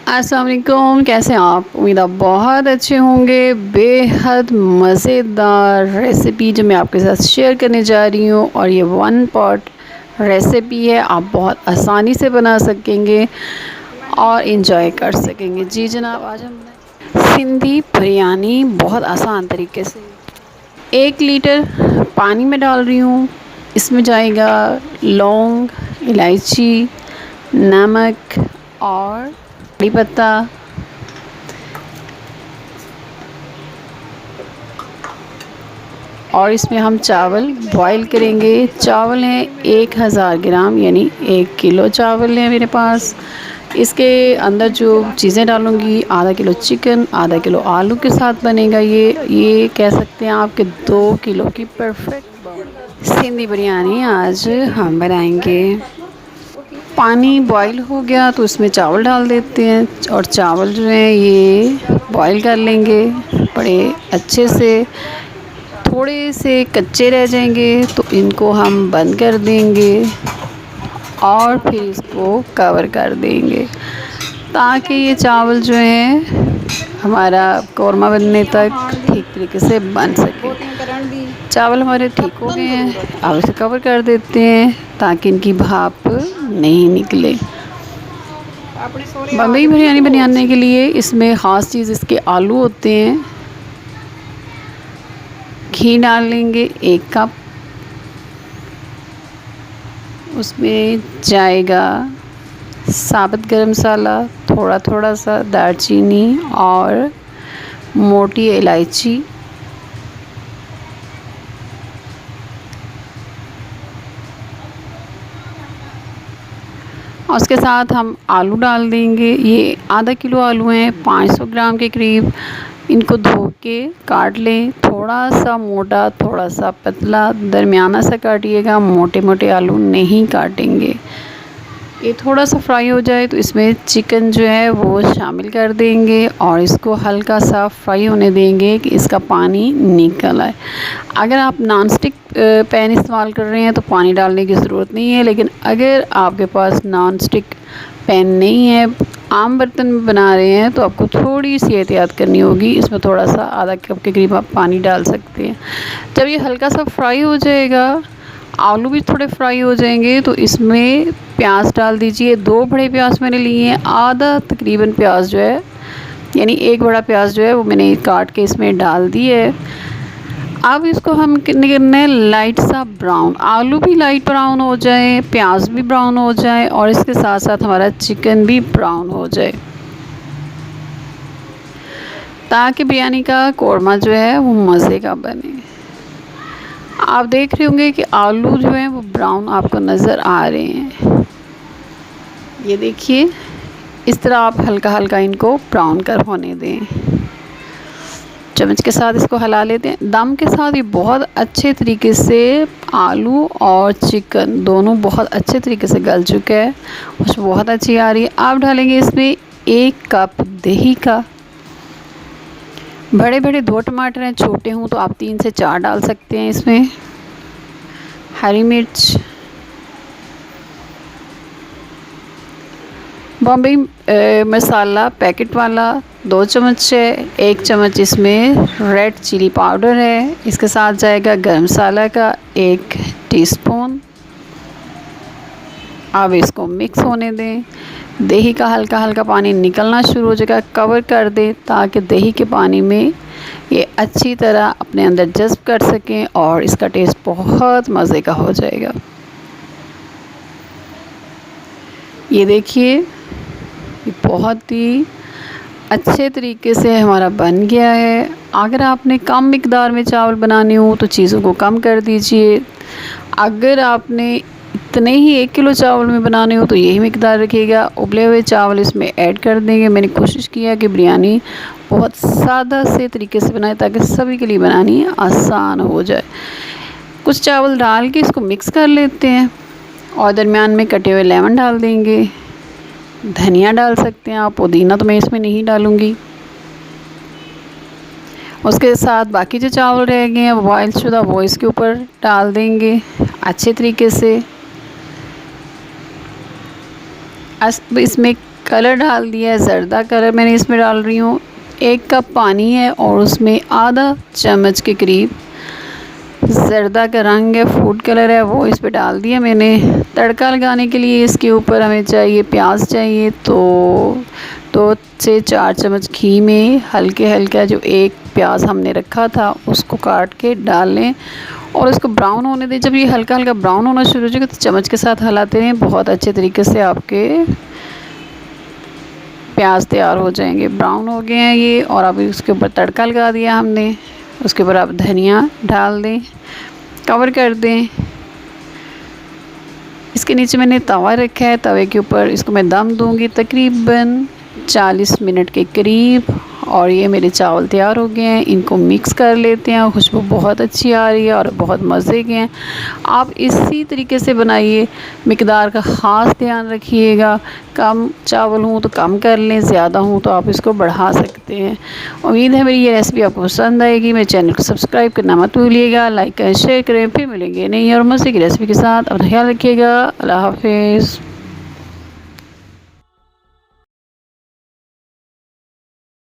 अस्सलाम वालेकुम, कैसे हैं आप? उम्मीद आप बहुत अच्छे होंगे। बेहद मज़ेदार रेसिपी जो मैं आपके साथ शेयर करने जा रही हूँ, और ये वन पॉट रेसिपी है। आप बहुत आसानी से बना सकेंगे और इंजॉय कर सकेंगे। जी जनाब, आज हम सिंधी बिरयानी बहुत आसान तरीके से। 1 लीटर पानी में डाल रही हूँ। इसमें जाएगा लौंग, इलायची, नमक और कड़ी पत्ता। और इसमें हम चावल बॉईल करेंगे। चावल हैं 1000 ग्राम, यानी 1 किलो चावल है मेरे पास। इसके अंदर जो चीज़ें डालूँगी, आधा किलो चिकन, आधा किलो आलू के साथ बनेगा। ये कह सकते हैं आपके 2 किलो की परफेक्ट सिंधी बिरयानी आज हम बनाएंगे। पानी बॉईल हो गया तो इसमें चावल डाल देते हैं, और चावल जो हैं ये बॉईल कर लेंगे बड़े अच्छे से। थोड़े से कच्चे रह जाएंगे तो इनको हम बंद कर देंगे और फिर इसको कवर कर देंगे, ताकि ये चावल जो हैं हमारा कौरमा बनने तक ठीक तरीके से बन सके। चावल हमारे ठीक हो गए हैं, अब इसे कवर कर देते हैं ताकि इनकी भाप नहीं निकले। बम्बई बिरयानी बनाने के लिए इसमें ख़ास चीज़ इसके आलू होते हैं। घी डाल लेंगे 1 कप। उसमें जाएगा साबुत गरम मसाला, थोड़ा थोड़ा सा दालचीनी और मोटी इलायची। और उसके साथ हम आलू डाल देंगे। ये आधा किलो आलू हैं, 500 ग्राम के करीब। इनको धो के काट लें, थोड़ा सा मोटा, थोड़ा सा पतला, दरमियाना सा काटिएगा। मोटे मोटे आलू नहीं काटेंगे। ये थोड़ा सा फ्राई हो जाए तो इसमें चिकन जो है वो शामिल कर देंगे और इसको हल्का सा फ्राई होने देंगे कि इसका पानी निकल आए। अगर आप नॉन स्टिक पैन इस्तेमाल कर रहे हैं तो पानी डालने की ज़रूरत नहीं है, लेकिन अगर आपके पास नॉन स्टिक पैन नहीं है, आम बर्तन में बना रहे हैं, तो आपको थोड़ी सी एहतियात करनी होगी। इसमें थोड़ा सा आधा कप के करीब आप पानी डाल सकते हैं। जब ये हल्का सा फ्राई हो जाएगा, आलू भी थोड़े फ्राई हो जाएंगे, तो इसमें प्याज डाल दीजिए। 2 बड़े प्याज मैंने लिए हैं। आधा तकरीबन प्याज जो है, यानी 1 बड़ा प्याज जो है वो मैंने काट के इसमें डाल दी है। अब इसको हम करना है लाइट सा ब्राउन। आलू भी लाइट ब्राउन हो जाए, प्याज भी ब्राउन हो जाए, और इसके साथ साथ हमारा चिकन भी ब्राउन हो जाए, ताकि बिरयानी का कौरमा जो है वो मज़े का बने। आप देख रहे होंगे कि आलू जो है वो ब्राउन आपको नज़र आ रहे हैं। ये देखिए, इस तरह आप हल्का हल्का इनको ब्राउन कर होने दें। चम्मच के साथ इसको हिला लेते हैं। दम के साथ ये बहुत अच्छे तरीके से आलू और चिकन दोनों बहुत अच्छे तरीके से गल चुके हैं, खुशबू बहुत अच्छी आ रही है। आप डालेंगे इसमें 1 कप दही का। बड़े बड़े 2 टमाटर हैं, छोटे हों तो आप 3 से 4 डाल सकते हैं इसमें। हरी मिर्च, बॉम्बे मसाला पैकेट वाला 2 चम्मच है। 1 चम्मच इसमें रेड चिली पाउडर है। इसके साथ जाएगा गरम मसाला का 1 टीस्पून। अब इसको मिक्स होने दें। दही का हल्का हल्का पानी निकलना शुरू हो जाएगा, कवर कर दें ताकि दही के पानी में ये अच्छी तरह अपने अंदर जज़्ब कर सकें और इसका टेस्ट बहुत मज़े का हो जाएगा। ये देखिए, ये बहुत ही अच्छे तरीके से हमारा बन गया है। अगर आपने कम मिकदार में चावल बनाने हो तो चीज़ों को कम कर दीजिए। अगर आपने इतने ही 1 किलो चावल में बनाने हो तो यही मिकदार रखिएगा। उबले हुए चावल इसमें ऐड कर देंगे। मैंने कोशिश किया कि बिरयानी बहुत सादा से तरीके से बनाए ताकि सभी के लिए बनानी आसान हो जाए। कुछ चावल डाल के इसको मिक्स कर लेते हैं, और दरमियान में कटे हुए लेमन डाल देंगे। धनिया डाल सकते हैं आप, पुदीना तो मैं इसमें नहीं डालूँगी। उसके साथ बाकी जो चावल रह गए हैं बॉयल शुदा, वो इसके ऊपर डाल देंगे अच्छे तरीके से। इसमें कलर डाल दिया है, ज़र्दा कलर मैंने इसमें डाल रही हूँ। 1 कप पानी है और उसमें आधा चम्मच के करीब ज़र्दा का रंग है, फूड कलर है, वो इस पे डाल दिया मैंने। तड़का लगाने के लिए इसके ऊपर हमें चाहिए प्याज चाहिए, तो 2 से 4 चम्मच घी में हल्का जो एक प्याज हमने रखा था उसको काट के डाल लें और इसको ब्राउन होने दें। जब ये हल्का ब्राउन होना शुरू हो जाएगा तो चम्मच के साथ हिलाते रहें, बहुत अच्छे तरीके से आपके प्याज तैयार हो जाएंगे। ब्राउन हो गए हैं ये और अभी उसके ऊपर तड़का लगा दिया हमने। उसके ऊपर आप धनिया डाल दें, कवर कर दें। इसके नीचे मैंने तवा रखा है, तवे के ऊपर इसको मैं दम दूंगी तकरीबन 40 मिनट के करीब। और ये मेरे चावल तैयार हो गए हैं, इनको मिक्स कर लेते हैं। खुशबू बहुत अच्छी आ रही है और बहुत मज़े के हैं। आप इसी तरीके से बनाइए, मिकदार का ख़ास ध्यान रखिएगा। कम चावल हों तो कम कर लें, ज़्यादा हों तो आप इसको बढ़ा सकते हैं। उम्मीद है मेरी ये रेसिपी आपको पसंद आएगी। मेरे चैनल को सब्सक्राइब करना मत भूलिएगा, लाइक करें, शेयर करें। फिर मिलेंगे नई और मज़े की रेसिपी के साथ। अपना ख्याल रखिएगा। अल्लाह हाफिज़।